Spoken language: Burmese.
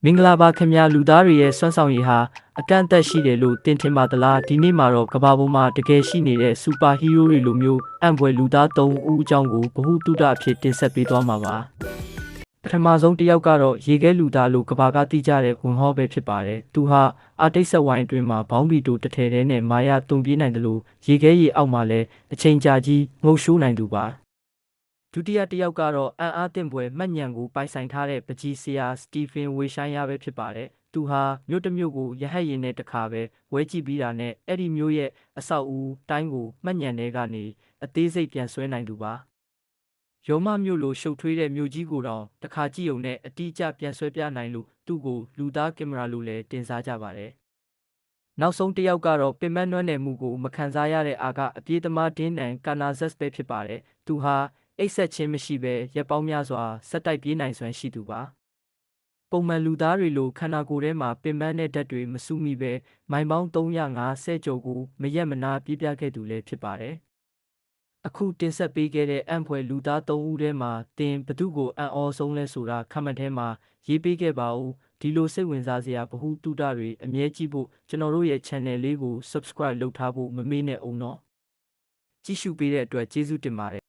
မင်္ဂလာပါခင်ဗျာလူသားတွေရဲ့စွမ်းဆောင်ရည်ဟာအကန့်အသတ်ရှိတယ်လို့တင်ထင်ပါသလားဒီနေ့မှာတော့ကမ္ဘာပေါ်မှာတကယ်ရှိနေတဲ့စူပါဟီးရိုးတွေလိုမျိုးအံ့ဖွယ်လူသား၃ဦးအကြောင်းကိုဗဟုသုတအဖြစ်တင်ဆက်ပေးသွားမှာပါပထမဆုံးတစ်ယောက်ကတော့ရေခဲလူသားလို့ကမ္ဘာကသိကြတဲ့ဝန်ဟောပဲဖြစ်ပါတယ်သူဟာအာတိတ်ဆက်ဝိုင်းအတွင်းမှာဘောင်းဘီတိုတစ်ထည်တည်းနဲ့မာယာတုံပြေးနိုင်တယ်လို့ရေခဲရေအောက်မှာလည်းအချိန်ကြာကြီးငုပ်ရှိုးနိုင်သူပါဒုတိယတစ်ယောက်ကတော့အံ့အားသင့်ဖွယ်မှတ်ဉာဏ်ကိုပိုင်ဆိုင်ထားတဲ့ပကြီးဆရာစတီဖင်ဝေရှိုင်းယာပဲဖြစ်ပါတယ်။သူဟာမြို့တစ်မြို့ကိုရဟတ်ယာဉ်နဲ့တစ်ခါပဲဝဲကြည့်ပြီးတာနဲ့အဲ့ဒီမြို့ရဲ့အဆောက်အဦတိုင်းကိုမှတ်ဉာဏ်ထဲကနေအသေးစိတ်ပြန်ဆွဲနိုင်သူပါ။ရောမမြို့လိုရှုပ်ထွေးတဲ့မြို့ကြီးကိုတော့တစ်ခါကြည့်ုံနဲ့အတိအကျပြန်ဆွဲပြနိုင်လို့သူ့ကိုလူသားကင်မရာလို့လည်းတင်စားကြပါတယ်။နောက်ဆုံးတစ်ယောက်ကတော့ပင်မနွမ်းနယ်မှုကိုမခံစားရတဲ့အာကအပြေးသမားဒင်းနန်ကာနာဇက်ပဲဖြစ်ပါတယ်။သူဟာအိတ်ဆက်ခြင်းမရှိဘဲရက်ပေါင်းများစွာဆက်တိုက်ပြေးနိုင်စွမ်းရှိသူပါပုံမှန်လူသားတွေလိုခန္ဓာကိုယ်ထဲမှာပင်ပန်းတဲ့ဓာတ်တွေမစုမိဘဲမိုင်ပေါင်း350ကျော်ကိုမရက်မနာပြေးပြခဲ့သူလည်းဖြစ်ပါတယ်အခုတင်ဆက်ပေးခဲ့တဲ့အံ့ဖွယ်လူသား3ဦးထဲမှာတင်ဘသူကိုအံ့ဩဆုံးလဲဆိုတာခမန့်ထဲမှာရေးပေးခဲ့ပါဦးဒီလိုစိတ်ဝင်စားစရာဗဟုသုတတွေအမြဲကြည့်ဖို့ကျွန်တော်တို့ရဲ့ channel လေးကို subscribe လုပ်ထားဖို့မမေ့နဲ့အောင်နော်ကြည့်ရှုပေးတဲ့အတွက်ကျေးဇူးတင်ပါတယ်